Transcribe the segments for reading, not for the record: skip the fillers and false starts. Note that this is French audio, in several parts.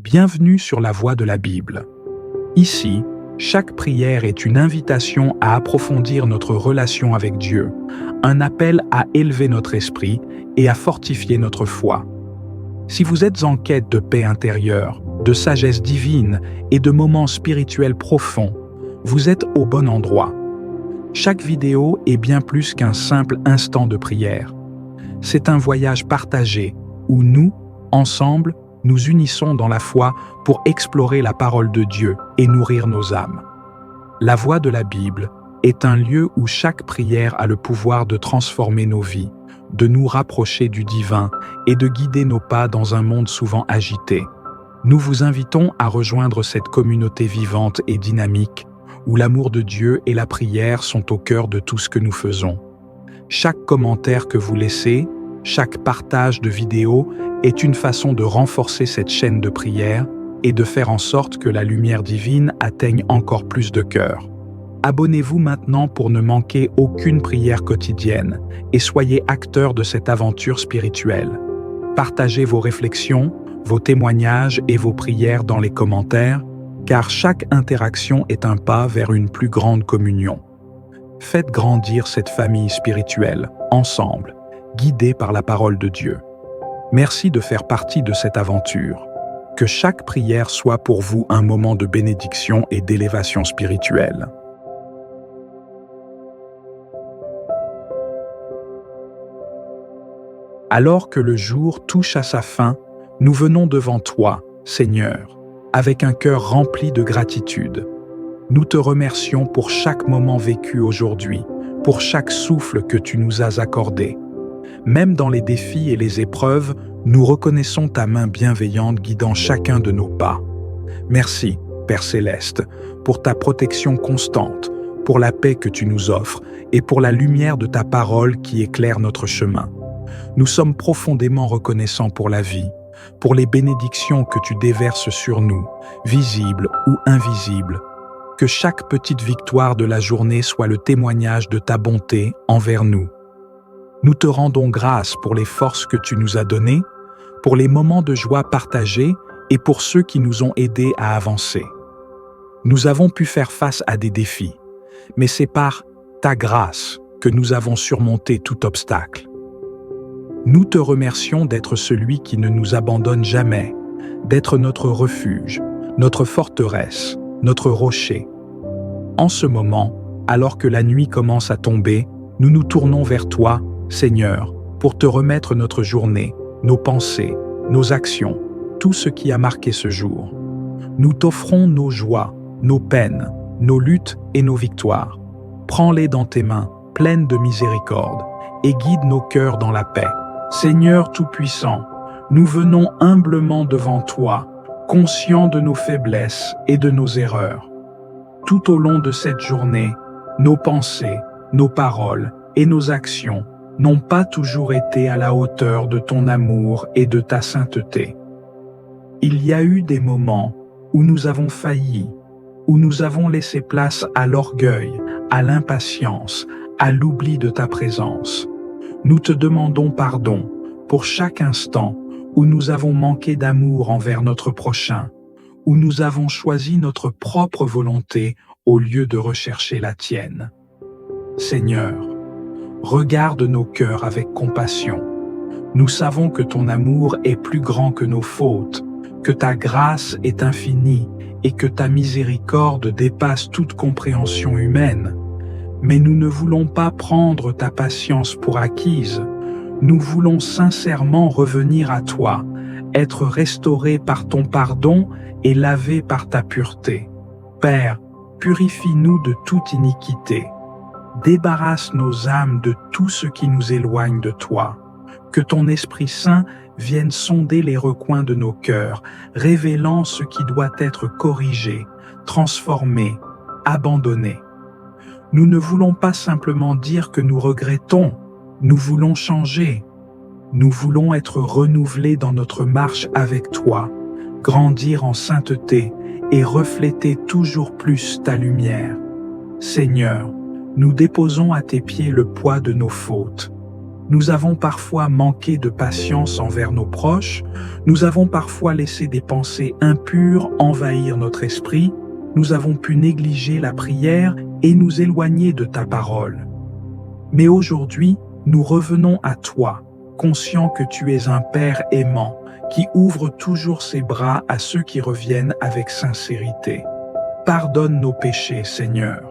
Bienvenue sur la voie de la Bible. Ici, chaque prière est une invitation à approfondir notre relation avec Dieu, un appel à élever notre esprit et à fortifier notre foi. Si vous êtes en quête de paix intérieure, de sagesse divine et de moments spirituels profonds, vous êtes au bon endroit. Chaque vidéo est bien plus qu'un simple instant de prière. C'est un voyage partagé où nous, ensemble, nous unissons dans la foi pour explorer la parole de Dieu et nourrir nos âmes. La voie de la Bible est un lieu où chaque prière a le pouvoir de transformer nos vies, de nous rapprocher du divin et de guider nos pas dans un monde souvent agité. Nous vous invitons à rejoindre cette communauté vivante et dynamique où l'amour de Dieu et la prière sont au cœur de tout ce que nous faisons. Chaque commentaire que vous laissez, chaque partage de vidéos est une façon de renforcer cette chaîne de prière et de faire en sorte que la lumière divine atteigne encore plus de cœurs. Abonnez-vous maintenant pour ne manquer aucune prière quotidienne et soyez acteurs de cette aventure spirituelle. Partagez vos réflexions, vos témoignages et vos prières dans les commentaires, car chaque interaction est un pas vers une plus grande communion. Faites grandir cette famille spirituelle, ensemble, guidée par la parole de Dieu. Merci de faire partie de cette aventure. Que chaque prière soit pour vous un moment de bénédiction et d'élévation spirituelle. Alors que le jour touche à sa fin, nous venons devant toi, Seigneur, avec un cœur rempli de gratitude. Nous te remercions pour chaque moment vécu aujourd'hui, pour chaque souffle que tu nous as accordé. Même dans les défis et les épreuves, nous reconnaissons ta main bienveillante guidant chacun de nos pas. Merci, Père Céleste, pour ta protection constante, pour la paix que tu nous offres et pour la lumière de ta parole qui éclaire notre chemin. Nous sommes profondément reconnaissants pour la vie, pour les bénédictions que tu déverses sur nous, visibles ou invisibles. Que chaque petite victoire de la journée soit le témoignage de ta bonté envers nous. Nous te rendons grâce pour les forces que tu nous as données, pour les moments de joie partagés et pour ceux qui nous ont aidés à avancer. Nous avons pu faire face à des défis, mais c'est par ta grâce que nous avons surmonté tout obstacle. Nous te remercions d'être celui qui ne nous abandonne jamais, d'être notre refuge, notre forteresse, notre rocher. En ce moment, alors que la nuit commence à tomber, nous nous tournons vers toi, Seigneur, pour te remettre notre journée, nos pensées, nos actions, tout ce qui a marqué ce jour. Nous t'offrons nos joies, nos peines, nos luttes et nos victoires. Prends-les dans tes mains, pleines de miséricorde, et guide nos cœurs dans la paix. Seigneur Tout-Puissant, nous venons humblement devant toi, conscients de nos faiblesses et de nos erreurs. Tout au long de cette journée, nos pensées, nos paroles et nos actions n'ont pas toujours été à la hauteur de ton amour et de ta sainteté. Il y a eu des moments où nous avons failli, où nous avons laissé place à l'orgueil, à l'impatience, à l'oubli de ta présence. Nous te demandons pardon pour chaque instant où nous avons manqué d'amour envers notre prochain, où nous avons choisi notre propre volonté au lieu de rechercher la tienne. Seigneur, regarde nos cœurs avec compassion. Nous savons que ton amour est plus grand que nos fautes, que ta grâce est infinie et que ta miséricorde dépasse toute compréhension humaine. Mais nous ne voulons pas prendre ta patience pour acquise. Nous voulons sincèrement revenir à toi, être restaurés par ton pardon et lavés par ta pureté. Père, purifie-nous de toute iniquité. Débarrasse nos âmes de tout ce qui nous éloigne de toi. Que ton Esprit Saint vienne sonder les recoins de nos cœurs, révélant ce qui doit être corrigé, transformé, abandonné. Nous ne voulons pas simplement dire que nous regrettons, nous voulons changer. Nous voulons être renouvelés dans notre marche avec toi, grandir en sainteté et refléter toujours plus ta lumière. Seigneur, nous déposons à tes pieds le poids de nos fautes. Nous avons parfois manqué de patience envers nos proches, nous avons parfois laissé des pensées impures envahir notre esprit, nous avons pu négliger la prière et nous éloigner de ta parole. Mais aujourd'hui, nous revenons à toi, conscients que tu es un Père aimant, qui ouvre toujours ses bras à ceux qui reviennent avec sincérité. Pardonne nos péchés, Seigneur.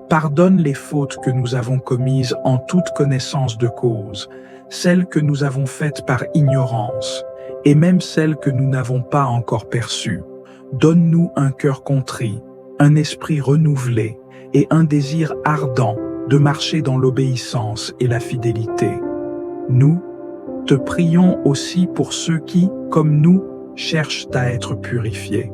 Pardonne les fautes que nous avons commises en toute connaissance de cause, celles que nous avons faites par ignorance, et même celles que nous n'avons pas encore perçues. Donne-nous un cœur contrit, un esprit renouvelé et un désir ardent de marcher dans l'obéissance et la fidélité. Nous te prions aussi pour ceux qui, comme nous, cherchent à être purifiés.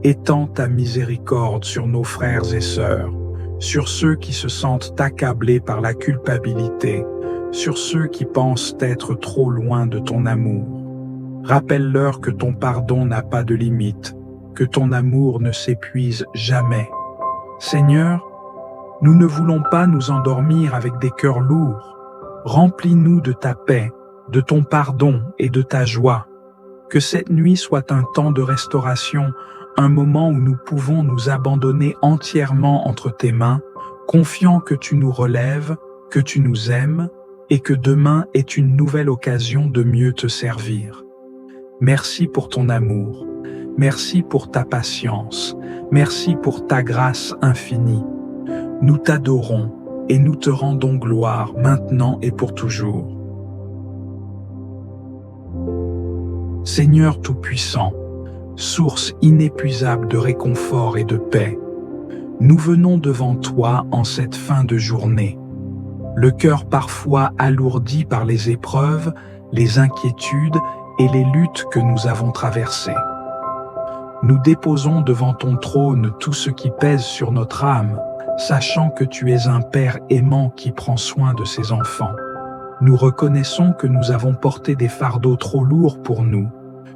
Étends ta miséricorde sur nos frères et sœurs, sur ceux qui se sentent accablés par la culpabilité, sur ceux qui pensent être trop loin de ton amour. Rappelle-leur que ton pardon n'a pas de limite, que ton amour ne s'épuise jamais. Seigneur, nous ne voulons pas nous endormir avec des cœurs lourds. Remplis-nous de ta paix, de ton pardon et de ta joie. Que cette nuit soit un temps de restauration, un moment où nous pouvons nous abandonner entièrement entre tes mains, confiants que tu nous relèves, que tu nous aimes, et que demain est une nouvelle occasion de mieux te servir. Merci pour ton amour, merci pour ta patience, merci pour ta grâce infinie. Nous t'adorons et nous te rendons gloire maintenant et pour toujours. Seigneur Tout-Puissant, source inépuisable de réconfort et de paix, nous venons devant toi en cette fin de journée, le cœur parfois alourdi par les épreuves, les inquiétudes et les luttes que nous avons traversées. Nous déposons devant ton trône tout ce qui pèse sur notre âme, sachant que tu es un Père aimant qui prend soin de ses enfants. Nous reconnaissons que nous avons porté des fardeaux trop lourds pour nous,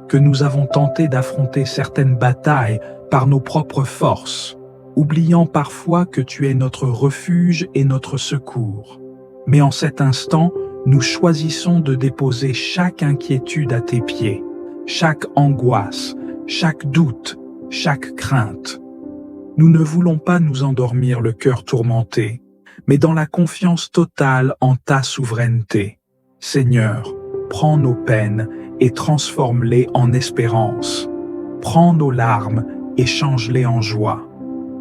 que nous avons tenté d'affronter certaines batailles par nos propres forces, oubliant parfois que tu es notre refuge et notre secours. Mais en cet instant, nous choisissons de déposer chaque inquiétude à tes pieds, chaque angoisse, chaque doute, chaque crainte. Nous ne voulons pas nous endormir le cœur tourmenté, mais dans la confiance totale en ta souveraineté. Seigneur, prends nos peines et transforme-les en espérance. Prends nos larmes et change-les en joie.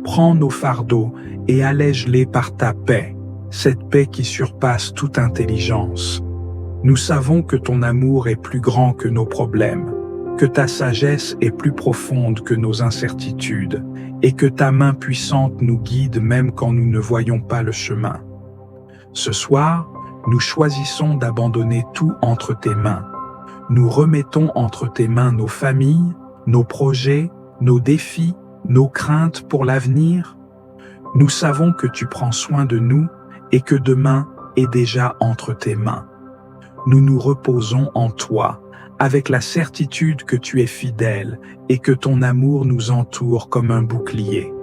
Prends nos fardeaux et allège-les par ta paix, cette paix qui surpasse toute intelligence. Nous savons que ton amour est plus grand que nos problèmes, que ta sagesse est plus profonde que nos incertitudes, et que ta main puissante nous guide même quand nous ne voyons pas le chemin. Ce soir, nous choisissons d'abandonner tout entre tes mains. Nous remettons entre tes mains nos familles, nos projets, nos défis, nos craintes pour l'avenir. Nous savons que tu prends soin de nous et que demain est déjà entre tes mains. Nous nous reposons en toi, avec la certitude que tu es fidèle et que ton amour nous entoure comme un bouclier.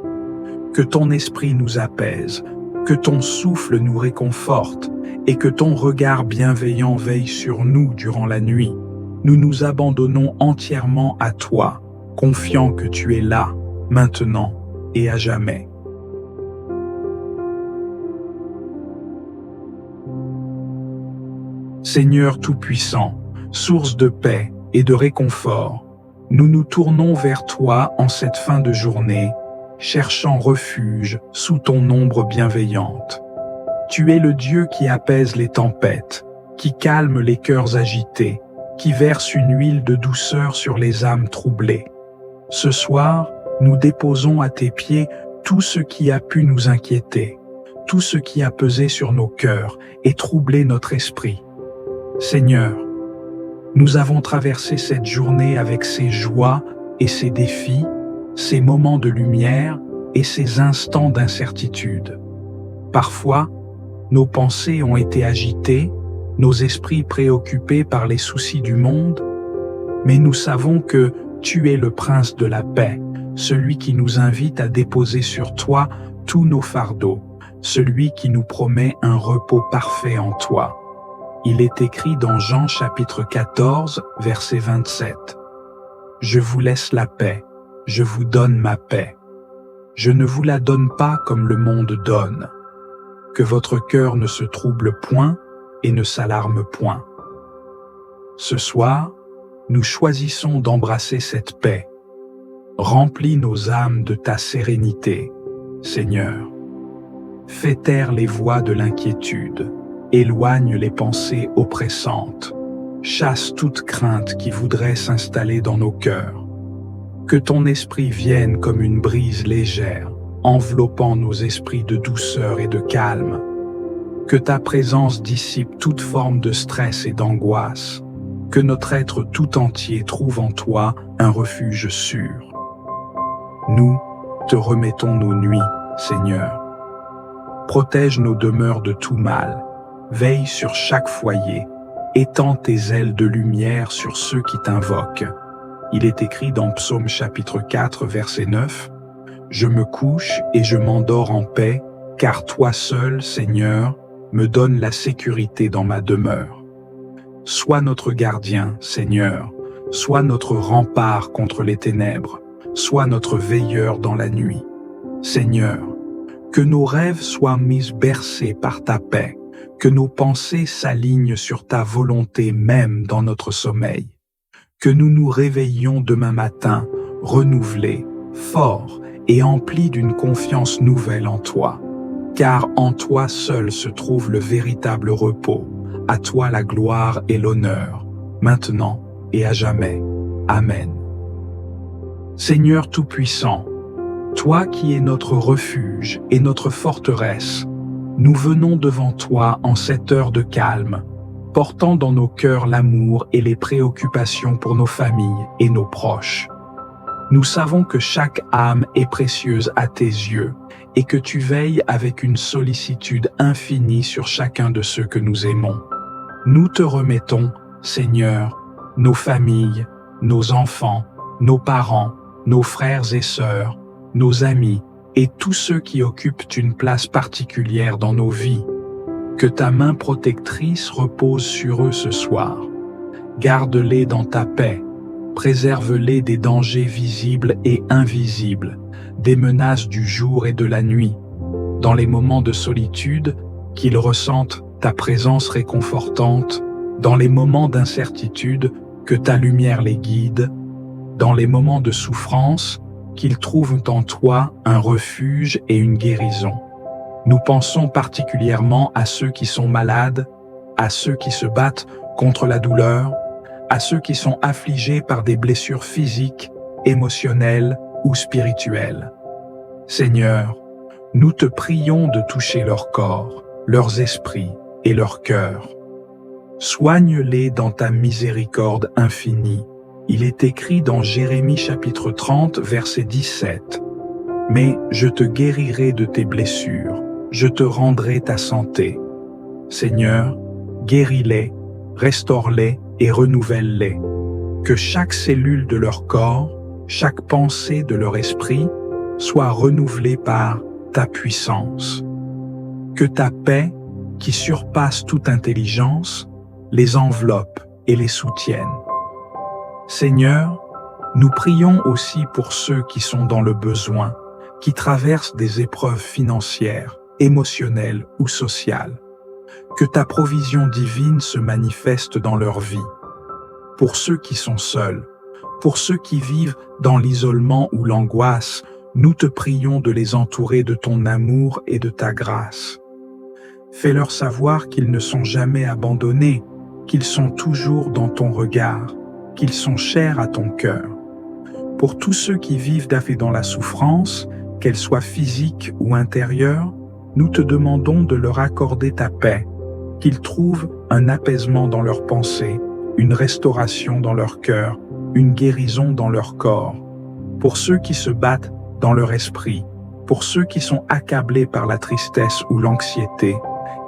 Que ton esprit nous apaise, que ton souffle nous réconforte et que ton regard bienveillant veille sur nous durant la nuit. Nous nous abandonnons entièrement à toi, confiants que tu es là, maintenant et à jamais. Seigneur Tout-Puissant, source de paix et de réconfort, nous nous tournons vers toi en cette fin de journée, cherchant refuge sous ton ombre bienveillante. Tu es le Dieu qui apaise les tempêtes, qui calme les cœurs agités, qui verse une huile de douceur sur les âmes troublées. Ce soir, nous déposons à tes pieds tout ce qui a pu nous inquiéter, tout ce qui a pesé sur nos cœurs et troublé notre esprit. Seigneur, nous avons traversé cette journée avec ses joies et ses défis, ses moments de lumière et ses instants d'incertitude. Parfois, nos pensées ont été agitées, nos esprits préoccupés par les soucis du monde, mais nous savons que tu es le prince de la paix, celui qui nous invite à déposer sur toi tous nos fardeaux, celui qui nous promet un repos parfait en toi. Il est écrit dans Jean chapitre 14, verset 27. Je vous laisse la paix, je vous donne ma paix. Je ne vous la donne pas comme le monde donne. Que votre cœur ne se trouble point et ne s'alarme point. Ce soir, nous choisissons d'embrasser cette paix. Remplis nos âmes de ta sérénité, Seigneur. Fais taire les voix de l'inquiétude, éloigne les pensées oppressantes, chasse toute crainte qui voudrait s'installer dans nos cœurs. Que ton esprit vienne comme une brise légère, enveloppant nos esprits de douceur et de calme. Que ta présence dissipe toute forme de stress et d'angoisse. Que notre être tout entier trouve en toi un refuge sûr. Nous te remettons nos nuits, Seigneur. Protège nos demeures de tout mal. Veille sur chaque foyer. Étends tes ailes de lumière sur ceux qui t'invoquent. Il est écrit dans Psaume chapitre 4, verset 9, « Je me couche et je m'endors en paix, car toi seul, Seigneur, me donnes la sécurité dans ma demeure. » Sois notre gardien, Seigneur, sois notre rempart contre les ténèbres, sois notre veilleur dans la nuit. Seigneur, que nos rêves soient mis bercés par ta paix, que nos pensées s'alignent sur ta volonté même dans notre sommeil, que nous nous réveillions demain matin, renouvelés, forts et emplis d'une confiance nouvelle en toi, car en toi seul se trouve le véritable repos. À toi la gloire et l'honneur, maintenant et à jamais. Amen. Seigneur Tout-Puissant, toi qui es notre refuge et notre forteresse, nous venons devant toi en cette heure de calme, portant dans nos cœurs l'amour et les préoccupations pour nos familles et nos proches. Nous savons que chaque âme est précieuse à tes yeux et que tu veilles avec une sollicitude infinie sur chacun de ceux que nous aimons. Nous te remettons, Seigneur, nos familles, nos enfants, nos parents, nos frères et sœurs, nos amis et tous ceux qui occupent une place particulière dans nos vies. Que ta main protectrice repose sur eux ce soir. Garde-les dans ta paix, préserve-les des dangers visibles et invisibles, des menaces du jour et de la nuit. Dans les moments de solitude, qu'ils ressentent ta présence réconfortante, dans les moments d'incertitude, que ta lumière les guide, dans les moments de souffrance, qu'ils trouvent en toi un refuge et une guérison. Nous pensons particulièrement à ceux qui sont malades, à ceux qui se battent contre la douleur, à ceux qui sont affligés par des blessures physiques, émotionnelles ou spirituelles. Seigneur, nous te prions de toucher leur corps, leurs esprits et leur cœur. Soigne-les dans ta miséricorde infinie. Il est écrit dans Jérémie chapitre 30, verset 17. « Mais je te guérirai de tes blessures, je te rendrai ta santé. Seigneur, guéris-les, restaure-les et renouvelle-les. Que chaque cellule de leur corps, chaque pensée de leur esprit soit renouvelée par ta puissance. Que ta paix, qui surpasse toute intelligence, les enveloppe et les soutienne. Seigneur, nous prions aussi pour ceux qui sont dans le besoin, qui traversent des épreuves financières, émotionnelles ou sociales. Que ta provision divine se manifeste dans leur vie. Pour ceux qui sont seuls, pour ceux qui vivent dans l'isolement ou l'angoisse, nous te prions de les entourer de ton amour et de ta grâce. Fais-leur savoir qu'ils ne sont jamais abandonnés, qu'ils sont toujours dans ton regard, qu'ils sont chers à ton cœur. Pour tous ceux qui vivent dans la souffrance, qu'elle soit physique ou intérieure, nous te demandons de leur accorder ta paix, qu'ils trouvent un apaisement dans leurs pensées, une restauration dans leur cœur, une guérison dans leur corps. Pour ceux qui se battent dans leur esprit, pour ceux qui sont accablés par la tristesse ou l'anxiété,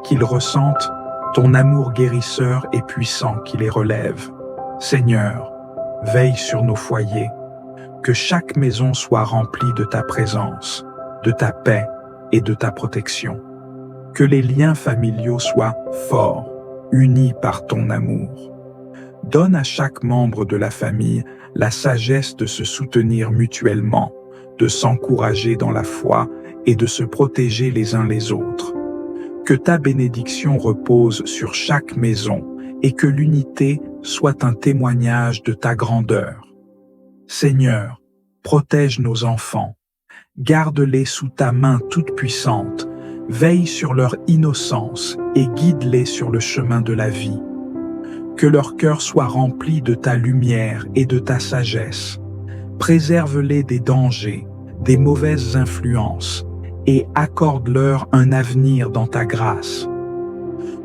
qu'ils ressentent ton amour guérisseur et puissant qui les relève. Seigneur, veille sur nos foyers, que chaque maison soit remplie de ta présence, de ta paix et de ta protection. Que les liens familiaux soient forts, unis par ton amour. Donne à chaque membre de la famille la sagesse de se soutenir mutuellement, de s'encourager dans la foi et de se protéger les uns les autres. Que ta bénédiction repose sur chaque maison et que l'unité soit un témoignage de ta grandeur. Seigneur, protège nos enfants, garde-les sous ta main toute puissante, veille sur leur innocence et guide-les sur le chemin de la vie. Que leur cœur soit rempli de ta lumière et de ta sagesse. Préserve-les des dangers, des mauvaises influences et accorde-leur un avenir dans ta grâce.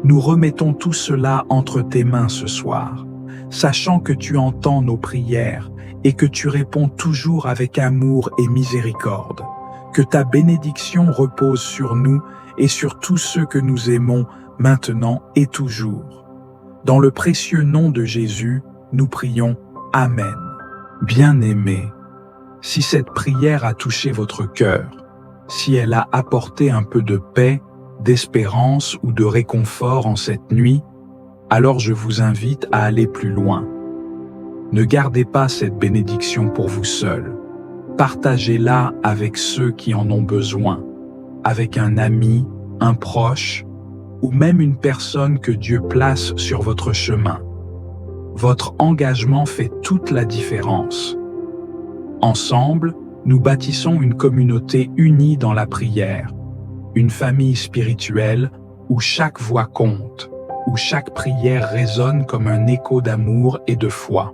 Nous remettons tout cela entre tes mains ce soir, sachant que tu entends nos prières et que tu réponds toujours avec amour et miséricorde. Que ta bénédiction repose sur nous et sur tous ceux que nous aimons maintenant et toujours. Dans le précieux nom de Jésus, nous prions Amen. Bien-aimés, si cette prière a touché votre cœur, si elle a apporté un peu de paix, d'espérance ou de réconfort en cette nuit, alors je vous invite à aller plus loin. Ne gardez pas cette bénédiction pour vous seul. Partagez-la avec ceux qui en ont besoin, avec un ami, un proche, ou même une personne que Dieu place sur votre chemin. Votre engagement fait toute la différence. Ensemble, nous bâtissons une communauté unie dans la prière, une famille spirituelle où chaque voix compte, où chaque prière résonne comme un écho d'amour et de foi.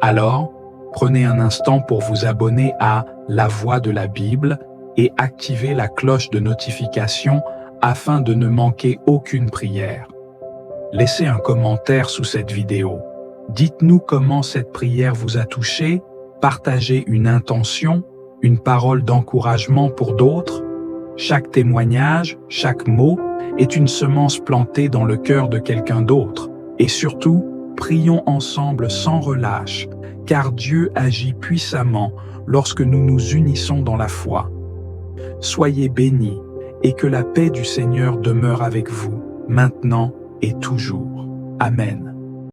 Alors, prenez un instant pour vous abonner à La Voix de la Bible et activer la cloche de notification afin de ne manquer aucune prière. Laissez un commentaire sous cette vidéo. Dites-nous comment cette prière vous a touché, partagez une intention, une parole d'encouragement pour d'autres. Chaque témoignage, chaque mot est une semence plantée dans le cœur de quelqu'un d'autre. Et surtout, prions ensemble sans relâche, car Dieu agit puissamment lorsque nous nous unissons dans la foi. Soyez bénis et que la paix du Seigneur demeure avec vous, maintenant et toujours. Amen.